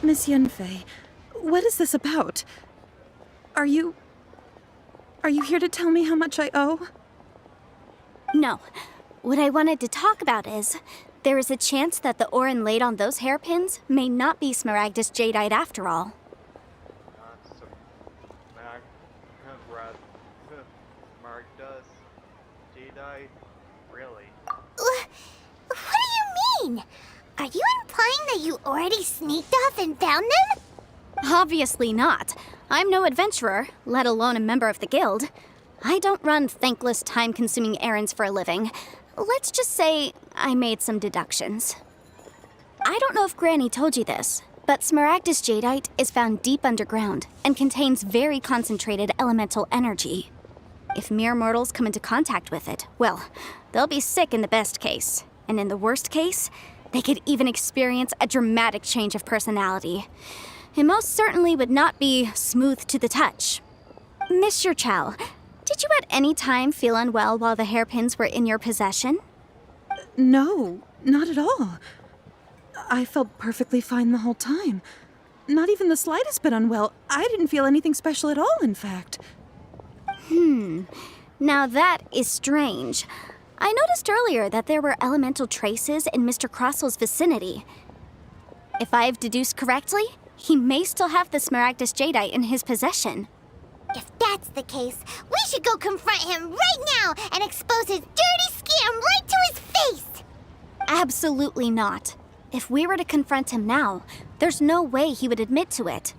Miss Yunfei, what is this about? Are you here to tell me how much I owe? No. What I wanted to talk about is, there is a chance that the Orin laid on those hairpins may not be Smaragdus jadeite after all. Smaragdus jadeite? Really? What do you mean? Are you implying that you already sneaked off and found them? Obviously not. I'm no adventurer, let alone a member of the guild. I don't run thankless, time-consuming errands for a living. Let's just say I made some deductions. I don't know if Granny told you this, but Smaragdus jadeite is found deep underground and contains very concentrated elemental energy. If mere mortals come into contact with it, well, they'll be sick in the best case. And in the worst case, they could even experience a dramatic change of personality. It most certainly would not be smooth to the touch. Mr. Chow, did you at any time feel unwell while the hairpins were in your possession? No, not at all. I felt perfectly fine the whole time. Not even the slightest bit unwell. I didn't feel anything special at all, in fact. Now that is strange. I noticed earlier that there were elemental traces in Mr. Crossel's vicinity. If I've deduced correctly, he may still have the Smaragdus jadeite in his possession. If that's the case, we should go confront him right now and expose his dirty scam right to his face! Absolutely not. If we were to confront him now, there's no way he would admit to it.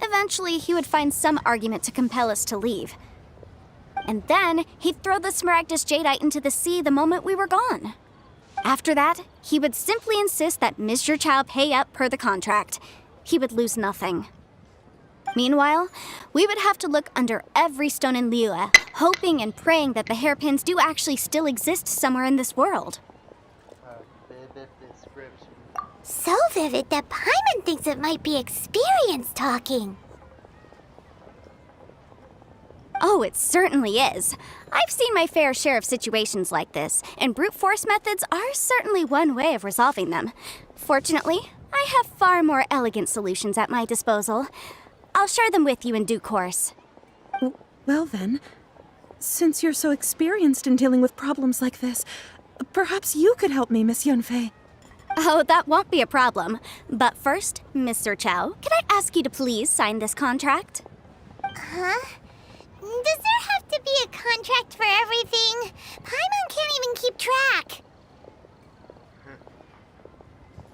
Eventually, he would find some argument to compel us to leave. And then, he'd throw the Smaragdus jadeite into the sea the moment we were gone. After that, he would simply insist that Mr. Chow pay up per the contract. He would lose nothing. Meanwhile, we would have to look under every stone in Liyue, hoping and praying that the hairpins do actually still exist somewhere in this world. Vivid description. So vivid that Paimon thinks it might be experience talking. Oh, it certainly is. I've seen my fair share of situations like this, and brute force methods are certainly one way of resolving them. Fortunately, I have far more elegant solutions at my disposal. I'll share them with you in due course. Well then, since you're so experienced in dealing with problems like this, perhaps you could help me, Miss Yunfei. Oh, that won't be a problem. But first, Mr. Chow, could I ask you to please sign this contract? Huh? Does there have to be a contract for everything? Paimon can't even keep track.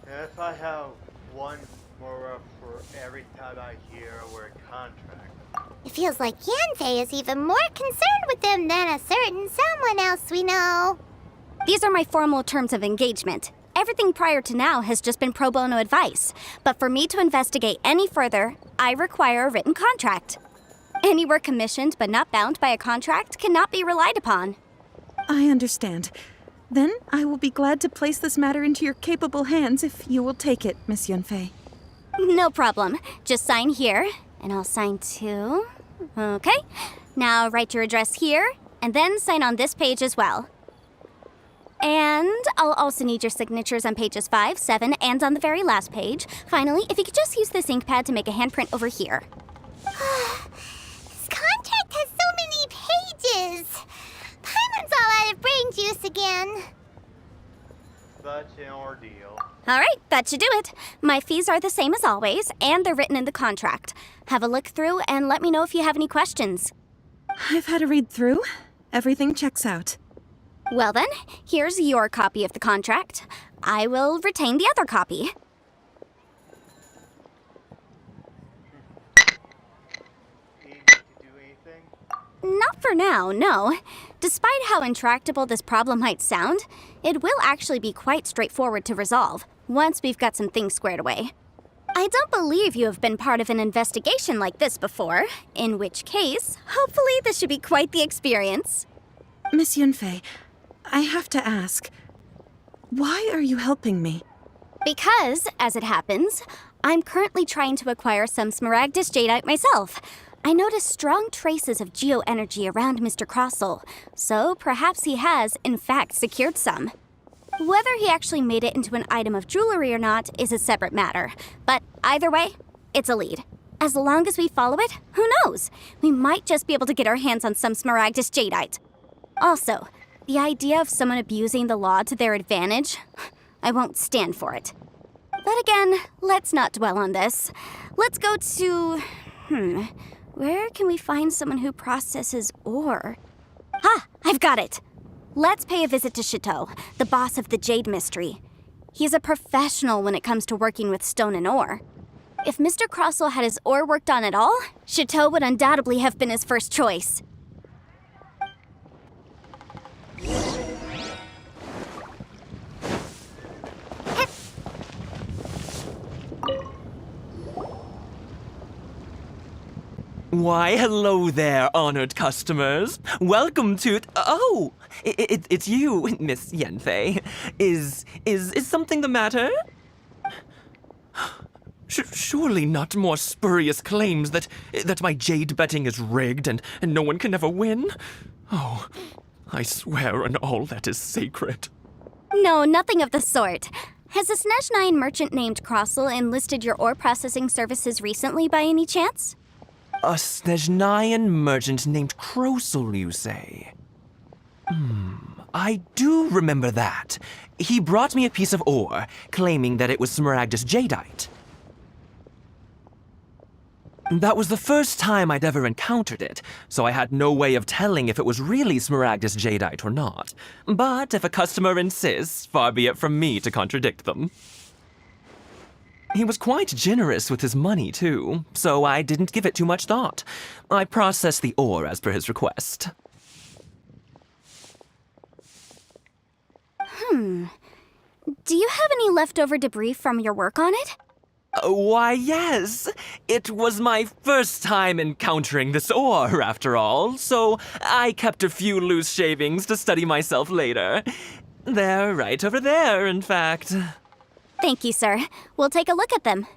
If I have one more for every time I hear a word contract. It feels like Yanfei is even more concerned with them than a certain someone else we know. These are my formal terms of engagement. Everything prior to now has just been pro bono advice. But for me to investigate any further, I require a written contract. Any work commissioned but not bound by a contract cannot be relied upon. I understand. Then I will be glad to place this matter into your capable hands if you will take it, Miss Yunfei. No problem. Just sign here, and I'll sign too. Okay. Now write your address here, and then sign on this page as well. And I'll also need your signatures on pages 5, 7, and on the very last page. Finally, if you could just use this ink pad to make a handprint over here. This contract has so many pages. Paimon's all out of brain juice again. Such an ordeal. All right, that should do it. My fees are the same as always, and they're written in the contract. Have a look through and let me know if you have any questions. I've had a read through. Everything checks out. Well then, here's your copy of the contract. I will retain the other copy. Do you need to do anything? Not for now, no. Despite how intractable this problem might sound, it will actually be quite straightforward to resolve, once we've got some things squared away. I don't believe you have been part of an investigation like this before, in which case, hopefully this should be quite the experience. Miss Yunfei, I have to ask, why are you helping me? Because, as it happens, I'm currently trying to acquire some Smaragdus jadeite myself. I noticed strong traces of geoenergy around Mr. Crossel, so perhaps he has, in fact, secured some. Whether he actually made it into an item of jewelry or not is a separate matter. But either way, it's a lead. As long as we follow it, who knows? We might just be able to get our hands on some Smaragdus jadeite. Also, the idea of someone abusing the law to their advantage, I won't stand for it. But again, let's not dwell on this. Let's go to... where can we find someone who processes ore? Ah, I've got it! Let's pay a visit to Chateau, the boss of the Jade Mystery. He's a professional when it comes to working with stone and ore. If Mr. Crossell had his ore worked on at all, Chateau would undoubtedly have been his first choice. Why, hello there, honored customers. Welcome to... Oh, it's you, Miss Yenfei. Is something the matter? Surely not more spurious claims that my jade betting is rigged and no one can ever win? Oh, I swear on all that is sacred. No, nothing of the sort. Has a Snezhnine merchant named Crossell enlisted your ore processing services recently by any chance? A Snezhnine merchant named Crossell, you say? I do remember that. He brought me a piece of ore, claiming that it was Smaragdus jadeite. That was the first time I'd ever encountered it, so I had no way of telling if it was really Smaragdus jadeite or not. But if a customer insists, far be it from me to contradict them. He was quite generous with his money, too, so I didn't give it too much thought. I processed the ore as per his request. Do you have any leftover debris from your work on it? Why, yes. It was my first time encountering this ore, after all, so I kept a few loose shavings to study myself later. They're right over there, in fact. Thank you, sir. We'll take a look at them.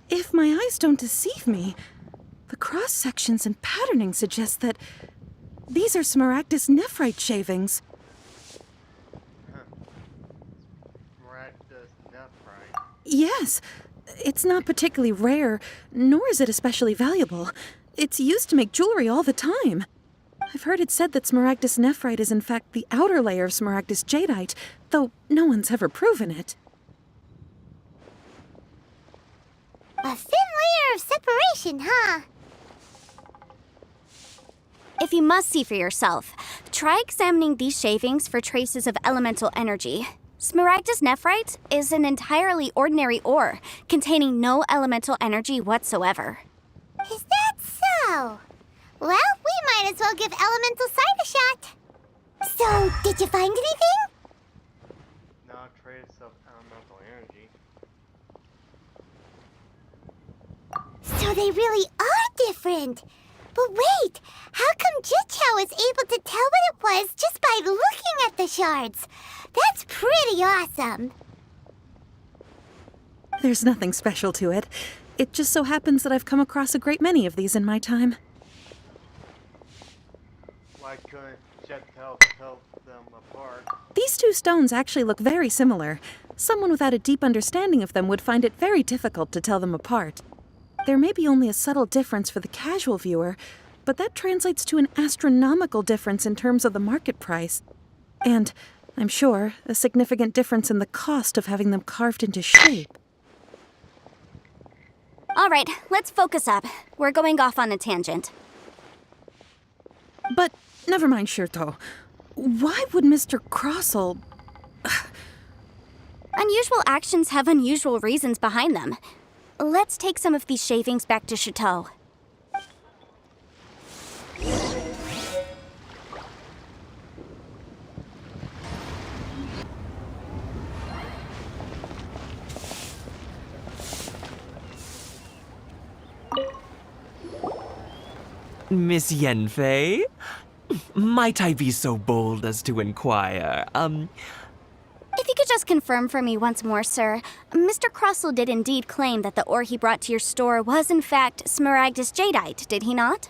If my eyes don't deceive me, the cross-sections and patterning suggest that these are Smaragdus nephrite shavings. Smaragdus nephrite. Yes, it's not particularly rare, nor is it especially valuable. It's used to make jewelry all the time. I've heard it said that Smaragdus nephrite is in fact the outer layer of Smaragdus jadeite, though no one's ever proven it. A thin layer of separation, huh? If you must see for yourself, try examining these shavings for traces of elemental energy. Smaragdus nephrite is an entirely ordinary ore, containing no elemental energy whatsoever. Is that so? Well, we might as well give elemental sight a shot. So, did you find anything? Not a trace of elemental energy. So they really are different. But wait, how come Jichao was able to tell what it was just by looking at the shards? That's pretty awesome. There's nothing special to it. It just so happens that I've come across a great many of these in my time. Why couldn't Jetel tell them apart? These two stones actually look very similar. Someone without a deep understanding of them would find it very difficult to tell them apart. There may be only a subtle difference for the casual viewer, but that translates to an astronomical difference in terms of the market price. And, I'm sure, a significant difference in the cost of having them carved into shape. All right, let's focus up. We're going off on a tangent. But, never mind, Shirto. Why would Mr. Crossell... Unusual actions have unusual reasons behind them. Let's take some of these shavings back to Chateau. Miss Yenfei? Might I be so bold as to inquire, If you could just confirm for me once more, sir. Mr. Crossell did indeed claim that the ore he brought to your store was in fact Smaragdus jadeite, did he not?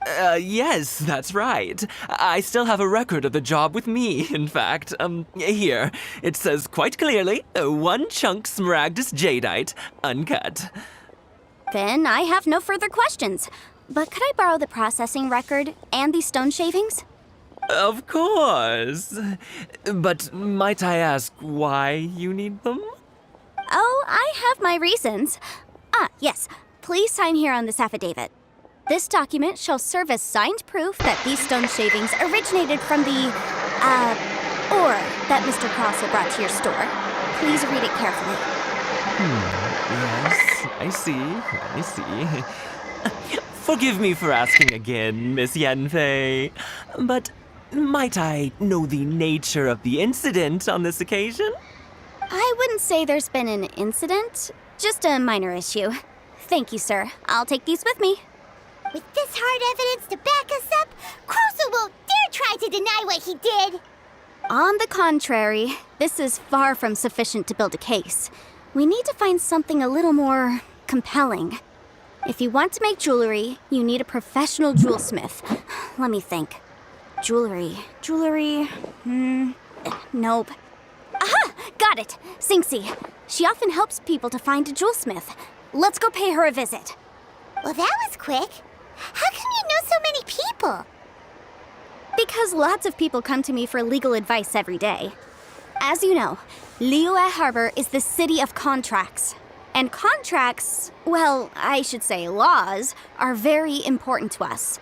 Yes, that's right. I still have a record of the job with me, in fact. Here. It says quite clearly, 1 chunk Smaragdus jadeite, uncut. Then I have no further questions. But could I borrow the processing record and these stone shavings? Of course. But might I ask why you need them? Oh, I have my reasons. Yes. Please sign here on this affidavit. This document shall serve as signed proof that these stone shavings originated from the, ore that Mr. Crossell brought to your store. Please read it carefully. Yes, I see. Forgive me for asking again, Miss Yanfei, but might I know the nature of the incident on this occasion? I wouldn't say there's been an incident, just a minor issue. Thank you, sir. I'll take these with me. With this hard evidence to back us up, Crossell won't dare try to deny what he did. On the contrary, this is far from sufficient to build a case. We need to find something a little more compelling. If you want to make jewelry, you need a professional jewelsmith. Let me think. Jewelry. Nope. Aha! Got it! Sinxi. She often helps people to find a jewelsmith. Let's go pay her a visit. Well, that was quick. How come you know so many people? Because lots of people come to me for legal advice every day. As you know, Liyue Harbor is the city of contracts. And contracts, well, I should say laws, are very important to us.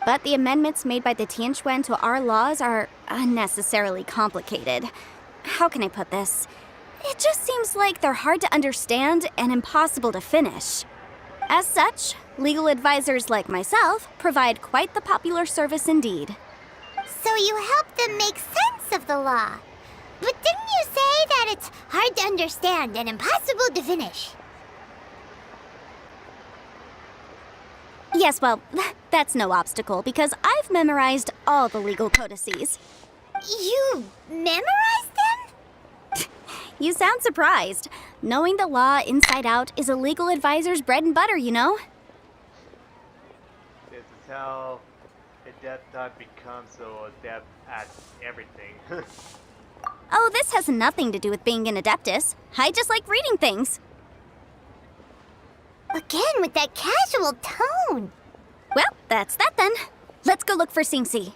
But the amendments made by the Tianquan to our laws are unnecessarily complicated. How can I put this? It just seems like they're hard to understand and impossible to finish. As such, legal advisors like myself provide quite the popular service indeed. So you help them make sense of the law. But didn't you say that it's hard to understand and impossible to finish? Yes, well, that's no obstacle because I've memorized all the legal codices. You memorized them? You sound surprised. Knowing the law inside out is a legal advisor's bread and butter, you know? This is how Adepti becomes so adept at everything. Oh, this has nothing to do with being an adeptus. I just like reading things. Again, with that casual tone. Well, that's that then. Let's go look for Sinxi.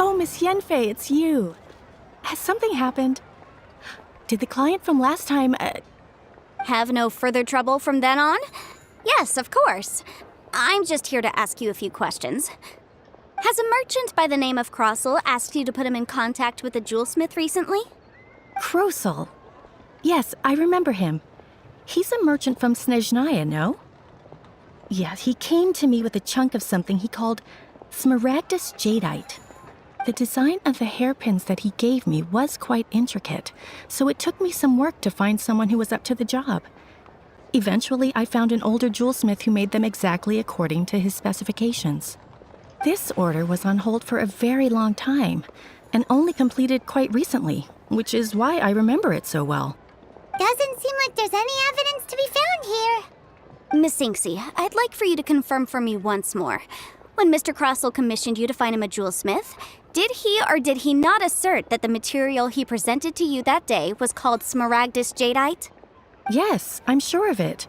Oh, Miss Yanfei, it's you. Has something happened? Did the client from last time, Have no further trouble from then on? Yes, of course. I'm just here to ask you a few questions. Has a merchant by the name of Crossell asked you to put him in contact with a jewelsmith recently? Crossell? Yes, I remember him. He's a merchant from Snezhnaya, no? Yeah, he came to me with a chunk of something he called Smaragdus jadeite. The design of the hairpins that he gave me was quite intricate, so it took me some work to find someone who was up to the job. Eventually, I found an older jewelsmith who made them exactly according to his specifications. This order was on hold for a very long time, and only completed quite recently, which is why I remember it so well. Doesn't seem like there's any evidence to be found here. Miss Sinxi, I'd like for you to confirm for me once more. When Mr. Crossell commissioned you to find him a jewelsmith, did he or did he not assert that the material he presented to you that day was called Smaragdus jadeite? Yes, I'm sure of it.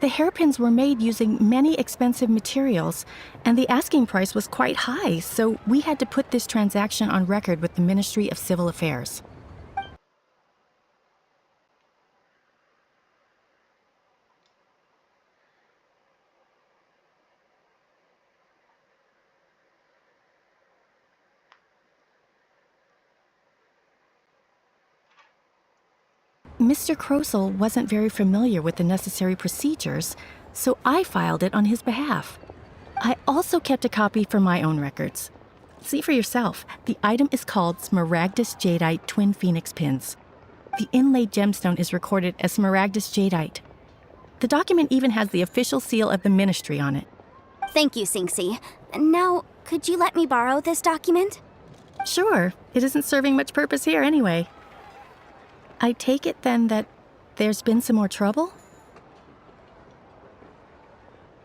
The hairpins were made using many expensive materials, and the asking price was quite high, so we had to put this transaction on record with the Ministry of Civil Affairs. Mr. Krosel wasn't very familiar with the necessary procedures, so I filed it on his behalf. I also kept a copy for my own records. See for yourself, the item is called Smaragdus Jadeite Twin Phoenix Pins. The inlaid gemstone is recorded as Smaragdus Jadeite. The document even has the official seal of the ministry on it. Thank you, Sinxi. Now, could you let me borrow this document? Sure, it isn't serving much purpose here anyway. I take it then that there's been some more trouble?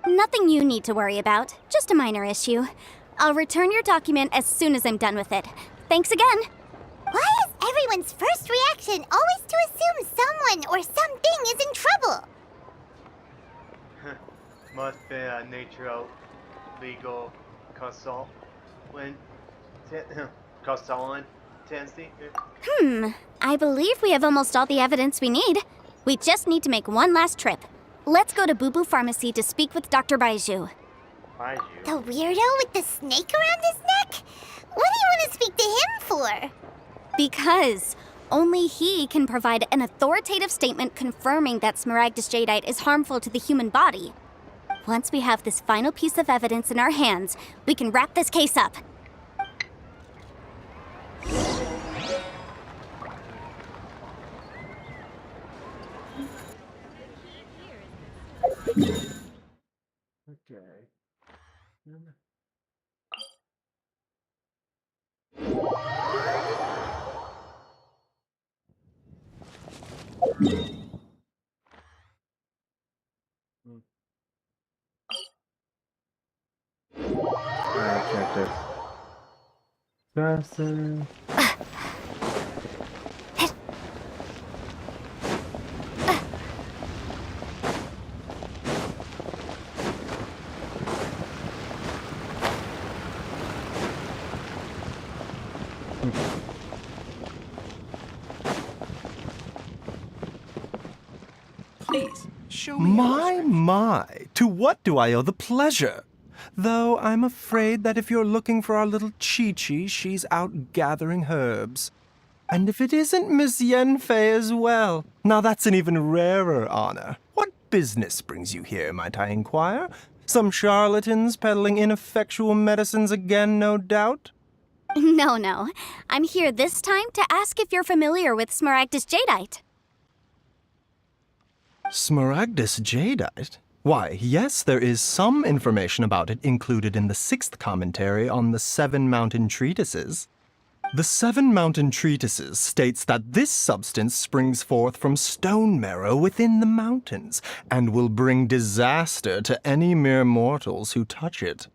Nothing you need to worry about, just a minor issue. I'll return your document as soon as I'm done with it. Thanks again! Why is everyone's first reaction always to assume someone or something is in trouble? Must be a natural legal consult when consultancy. I believe we have almost all the evidence we need. We just need to make one last trip. Let's go to Boo Boo Pharmacy to speak with Dr. Baiju. The weirdo with the snake around his neck? What do you want to speak to him for? Because only he can provide an authoritative statement confirming that Smaragdus Jadeite is harmful to the human body. Once we have this final piece of evidence in our hands, we can wrap this case up. Okay. Alright, check this. Person. Please, show me. My, to what do I owe the pleasure? Though I'm afraid that if you're looking for our little Chi-Chi, she's out gathering herbs. And if it isn't Miss Yenfei as well, now that's an even rarer honor. What business brings you here, might I inquire? Some charlatans peddling ineffectual medicines again, no doubt? No. I'm here this time to ask if you're familiar with Smaragdus Jadeite. Smaragdus Jadeite? Why, yes, there is some information about it included in the 6th commentary on the 7 Mountain Treatises. The 7 Mountain Treatises states that this substance springs forth from stone marrow within the mountains, and will bring disaster to any mere mortals who touch it.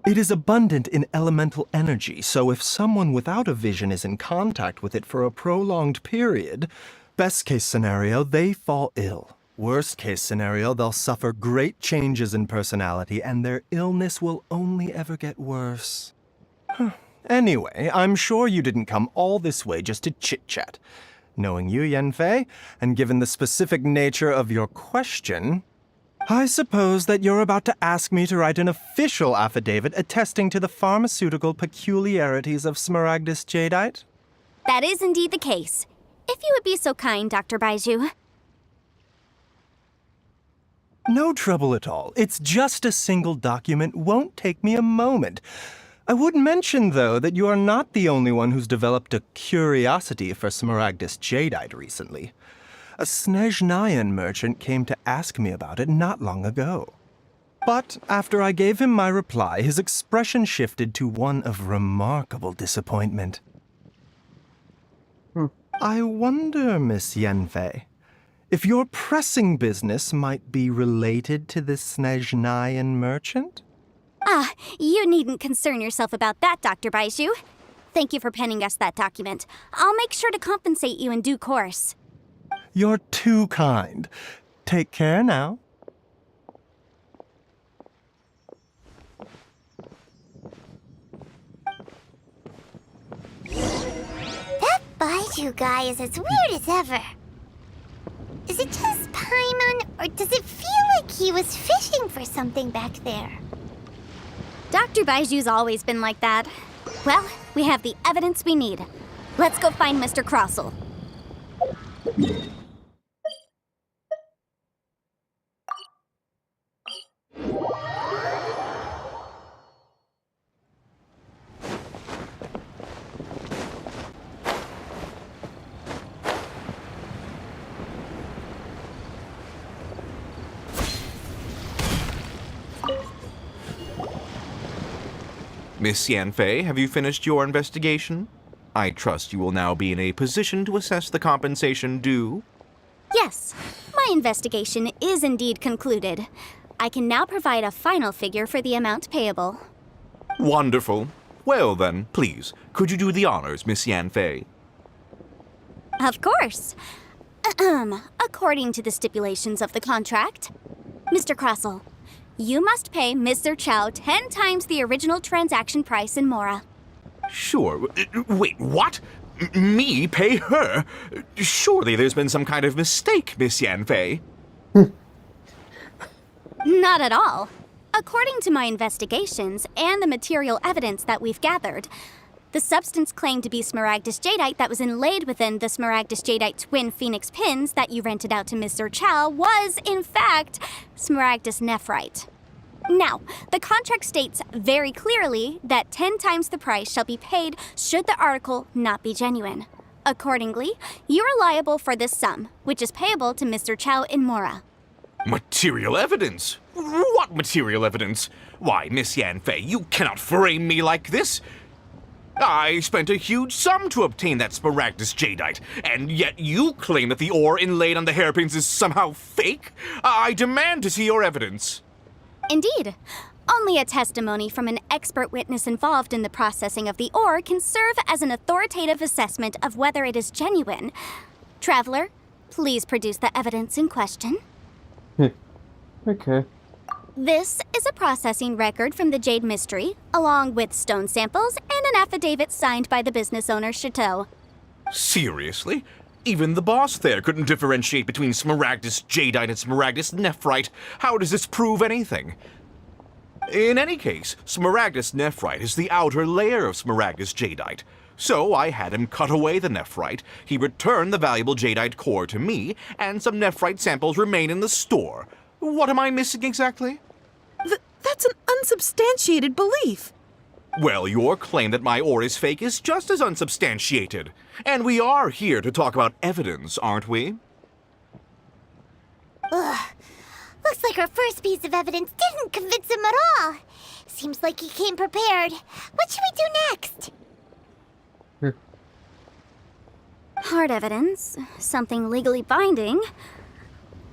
It is abundant in elemental energy, so if someone without a vision is in contact with it for a prolonged period, best case scenario, they fall ill. Worst case scenario, they'll suffer great changes in personality, and their illness will only ever get worse. Anyway, I'm sure you didn't come all this way just to chit-chat. Knowing you, Yenfei, and given the specific nature of your question, I suppose that you're about to ask me to write an official affidavit attesting to the pharmaceutical peculiarities of Smaragdus Jadeite? That is indeed the case. If you would be so kind, Dr. Baiju. No trouble at all. It's just a single document. Won't take me a moment. I would mention, though, that you are not the only one who's developed a curiosity for Smaragdus Jadeite recently. A Snezhnayan merchant came to ask me about it not long ago. But after I gave him my reply, his expression shifted to one of remarkable disappointment. I wonder, Miss Yenfei, if your pressing business might be related to this Snezhnayan merchant? You needn't concern yourself about that, Dr. Baiju. Thank you for penning us that document. I'll make sure to compensate you in due course. You're too kind. Take care now. horseshoe guy is as weird as ever. Is it just Paimon, or does it feel like he was fishing for something back there? Dr. Baiju's always been like that. Well, we have the evidence we need. Let's go find Mr. Crossell. Miss Yanfei, have you finished your investigation? I trust you will now be in a position to assess the compensation due. Yes, my investigation is indeed concluded. I can now provide a final figure for the amount payable. Wonderful. Well then, please, could you do the honors, Miss Yanfei? Of course. According to the stipulations of the contract, Mr. Crossell, you must pay Mr. Chow 10 times the original transaction price in Mora. Sure. Wait, what? Me pay her? Surely there's been some kind of mistake, Miss Yanfei. Not at all. According to my investigations and the material evidence that we've gathered, the substance claimed to be Smaragdus jadeite that was inlaid within the Smaragdus jadeite twin phoenix pins that you rented out to Mr. Chow was, in fact, Smaragdus nephrite. Now, the contract states very clearly that 10 times the price shall be paid should the article not be genuine. Accordingly, you are liable for this sum, which is payable to Mr. Chow in Mora. Material evidence? What material evidence? Why, Miss Yanfei, you cannot frame me like this. I spent a huge sum to obtain that Smaragdus jadeite, and yet you claim that the ore inlaid on the hairpins is somehow fake? I demand to see your evidence. Indeed. Only a testimony from an expert witness involved in the processing of the ore can serve as an authoritative assessment of whether it is genuine. Traveler, please produce the evidence in question. Okay. This is a processing record from the Jade Mystery, along with stone samples and an affidavit signed by the business owner, Chateau. Seriously? Even the boss there couldn't differentiate between Smaragdus jadeite and Smaragdus nephrite. How does this prove anything? In any case, Smaragdus nephrite is the outer layer of Smaragdus jadeite. So I had him cut away the nephrite, he returned the valuable jadeite core to me, and some nephrite samples remain in the store. What am I missing exactly? That's an unsubstantiated belief. Well, your claim that my ore is fake is just as unsubstantiated. And we are here to talk about evidence, aren't we? Ugh. Looks like our first piece of evidence didn't convince him at all. Seems like he came prepared. What should we do next? Hard evidence, something legally binding.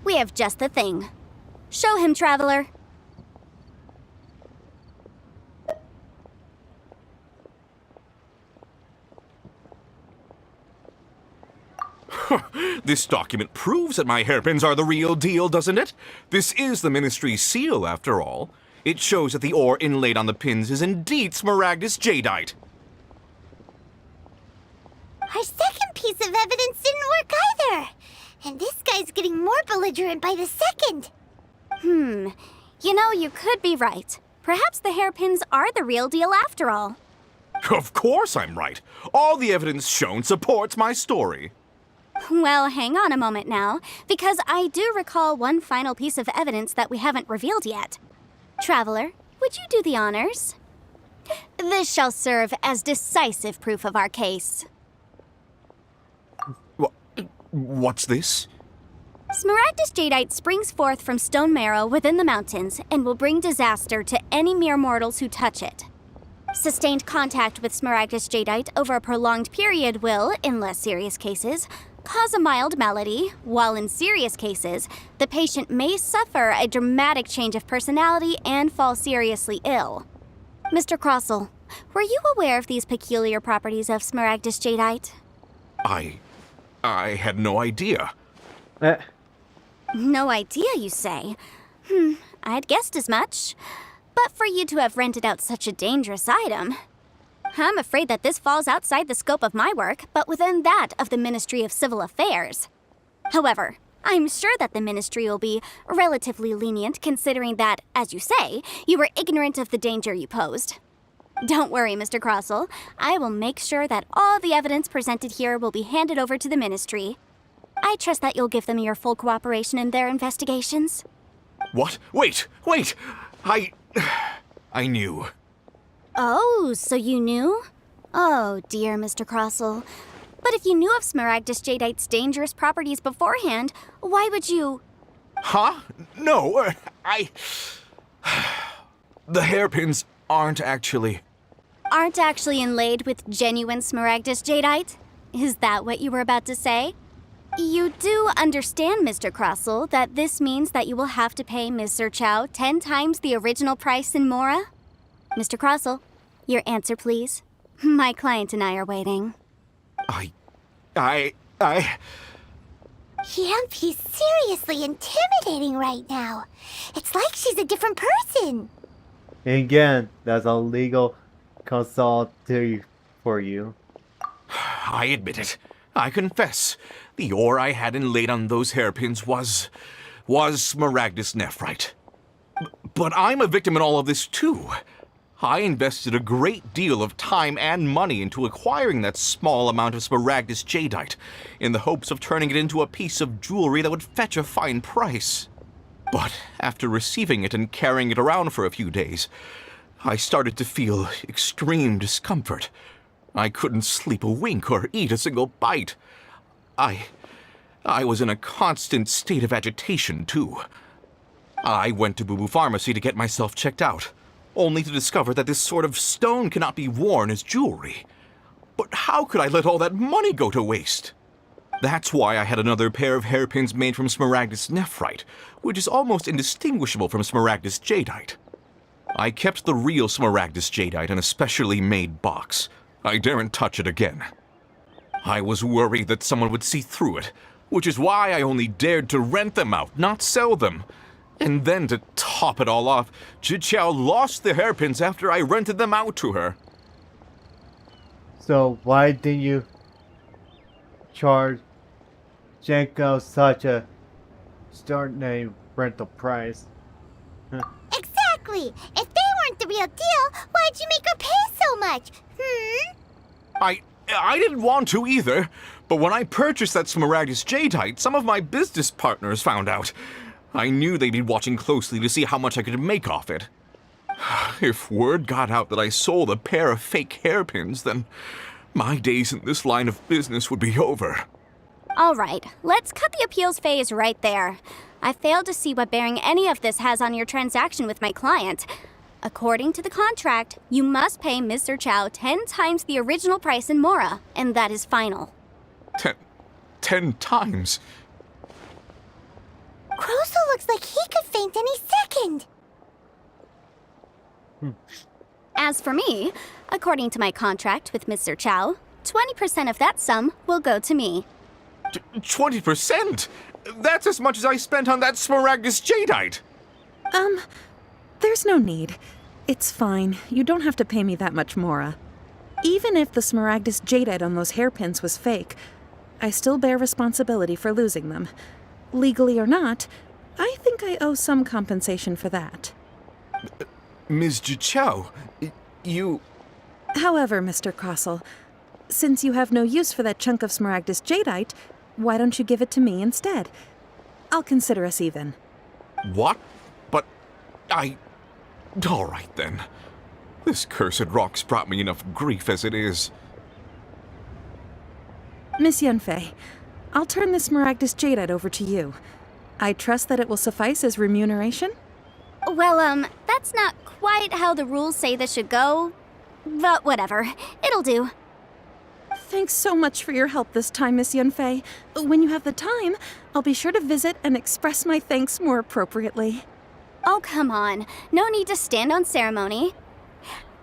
We have just the thing. Show him, Traveler. This document proves that my hairpins are the real deal, doesn't it? This is the Ministry's seal, after all. It shows that the ore inlaid on the pins is indeed Smaragdus jadeite. Our second piece of evidence didn't work either. And this guy's getting more belligerent by the second. You know, you could be right. Perhaps the hairpins are the real deal after all. Of course I'm right. All the evidence shown supports my story. Well, hang on a moment now, because I do recall one final piece of evidence that we haven't revealed yet. Traveler, would you do the honors? This shall serve as decisive proof of our case. What's this? Smaragdus jadeite springs forth from stone marrow within the mountains and will bring disaster to any mere mortals who touch it. Sustained contact with Smaragdus jadeite over a prolonged period will, in less serious cases, cause a mild malady, while in serious cases, the patient may suffer a dramatic change of personality and fall seriously ill. Mr. Crossell, were you aware of these peculiar properties of Smaragdus jadeite? I had no idea. No idea, you say? I'd guessed as much. But for you to have rented out such a dangerous item... I'm afraid that this falls outside the scope of my work, but within that of the Ministry of Civil Affairs. However, I'm sure that the Ministry will be relatively lenient considering that, as you say, you were ignorant of the danger you posed. Don't worry, Mr. Crossell. I will make sure that all the evidence presented here will be handed over to the Ministry. I trust that you'll give them your full cooperation in their investigations. What? Wait! I knew. Oh, so you knew? Oh, dear, Mr. Crossell. But if you knew of Smaragdus Jadeite's dangerous properties beforehand, why would you... Huh? No, The hairpins aren't actually inlaid with genuine Smaragdus Jadeite? Is that what you were about to say? You do understand, Mr. Crossell, that this means that you will have to pay Mr. Chow 10 times the original price in Mora? Mr. Crossell, your answer, please. My client and I are waiting. Yep, he's seriously intimidating right now. It's like she's a different person. Again, that's a legal consulting for you. I admit it. I confess. The ore I had inlaid on those hairpins was Smaragdus nephrite. But I'm a victim in all of this too. I invested a great deal of time and money into acquiring that small amount of Smaragdus Jadeite, in the hopes of turning it into a piece of jewelry that would fetch a fine price. But after receiving it and carrying it around for a few days, I started to feel extreme discomfort. I couldn't sleep a wink or eat a single bite. I was in a constant state of agitation, too. I went to Boo Boo Pharmacy to get myself checked out, only to discover that this sort of stone cannot be worn as jewelry. But how could I let all that money go to waste? That's why I had another pair of hairpins made from Smaragdus nephrite, which is almost indistinguishable from Smaragdus Jadeite. I kept the real Smaragdus Jadeite in a specially made box. I daren't touch it again. I was worried that someone would see through it, which is why I only dared to rent them out, not sell them. And then to top it all off, Jiqiao lost the hairpins after I rented them out to her. So why didn't you charge Jenko such a extraordinary rental price? Exactly! If they weren't the real deal, why'd you make her pay so much? I didn't want to either, but when I purchased that Smaragdus Jadeite, some of my business partners found out. I knew they'd be watching closely to see how much I could make off it. If word got out that I sold a pair of fake hairpins, then my days in this line of business would be over. All right, let's cut the appeals phase right there. I failed to see what bearing any of this has on your transaction with my client. According to the contract, you must pay Mr. Chow 10 times the original price in Mora, and that is final. 10 times? Crossell looks like he could faint any second. As for me, according to my contract with Mr. Chow, 20% of that sum will go to me. 20%? That's as much as I spent on that Smaragdus Jadeite! There's no need. It's fine. You don't have to pay me that much, Mora. Even if the Smaragdus Jadeite on those hairpins was fake, I still bear responsibility for losing them. Legally or not, I think I owe some compensation for that. Ms. Jiqiao, you... However, Mr. Crossell, since you have no use for that chunk of Smaragdus Jadeite, why don't you give it to me instead? I'll consider us even. What? But all right, then. This cursed rock's brought me enough grief as it is. Miss Yunfei, I'll turn this Smaragdus Jadeite over to you. I trust that it will suffice as remuneration? Well, that's not quite how the rules say this should go. But whatever, it'll do. Thanks so much for your help this time, Miss Yunfei. When you have the time, I'll be sure to visit and express my thanks more appropriately. Oh, come on. No need to stand on ceremony.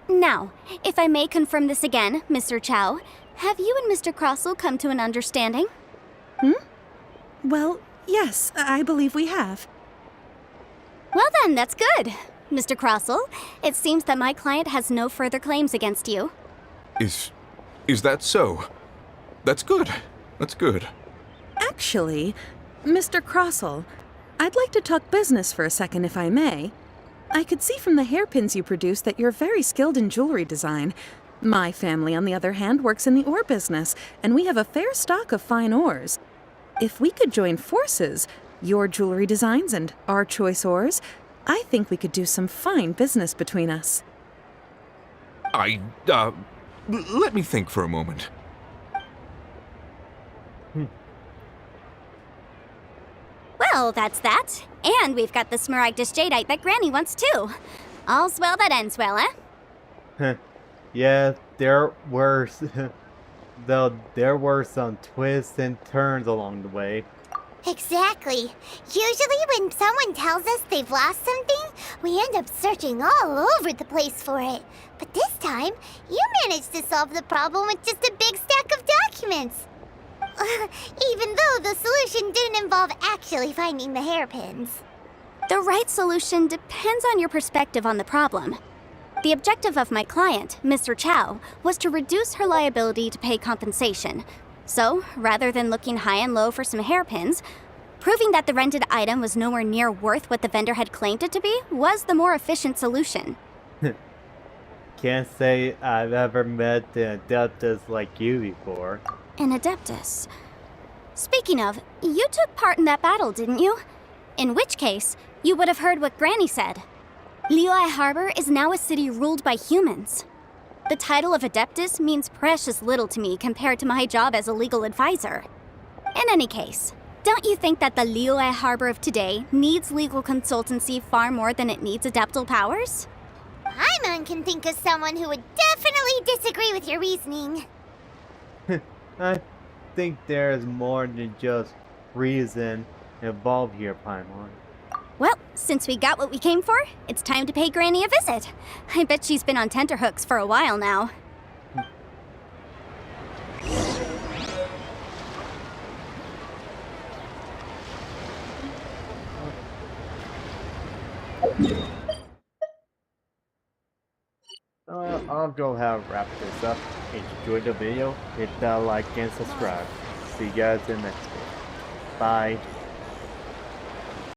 Now, if I may confirm this again, Mr. Chow, have you and Mr. Crossell come to an understanding? Well, yes, I believe we have. Well then, that's good. Mr. Crossell, it seems that my client has no further claims against you. Is that so? That's good. That's good. Actually, Mr. Crossell, I'd like to talk business for a second if I may. I could see from the hairpins you produce that you're very skilled in jewelry design. My family, on the other hand, works in the ore business, and we have a fair stock of fine ores. If we could join forces, your jewelry designs and our choice ores, I think we could do some fine business between us. Let me think for a moment. Well, that's that. And we've got the Smaragdus Jadeite that Granny wants too. All's well that ends well, eh? Yeah, there were though there were some twists and turns along the way. Exactly. Usually when someone tells us they've lost something, we end up searching all over the place for it. But this time, you managed to solve the problem with just a big stack of documents. Even though the solution didn't involve actually finding the hairpins. The right solution depends on your perspective on the problem. The objective of my client, Mr. Chow, was to reduce her liability to pay compensation. So, rather than looking high and low for some hairpins, proving that the rented item was nowhere near worth what the vendor had claimed it to be was the more efficient solution. Can't say I've ever met an adeptus like you before. An Adeptus. Speaking of, you took part in that battle, didn't you? In which case, you would have heard what Granny said. Liyue Harbor is now a city ruled by humans. The title of Adeptus means precious little to me compared to my job as a legal advisor. In any case, don't you think that the Liyue Harbor of today needs legal consultancy far more than it needs adeptal powers? Paimon can think of someone who would definitely disagree with your reasoning. I think there's more than just reason involved here, Paimon. Well, since we got what we came for, it's time to pay Granny a visit. I bet she's been on tenterhooks for a while now. I'll go wrap this up. Enjoy the video, hit that like and subscribe. See you guys in the next one. Bye.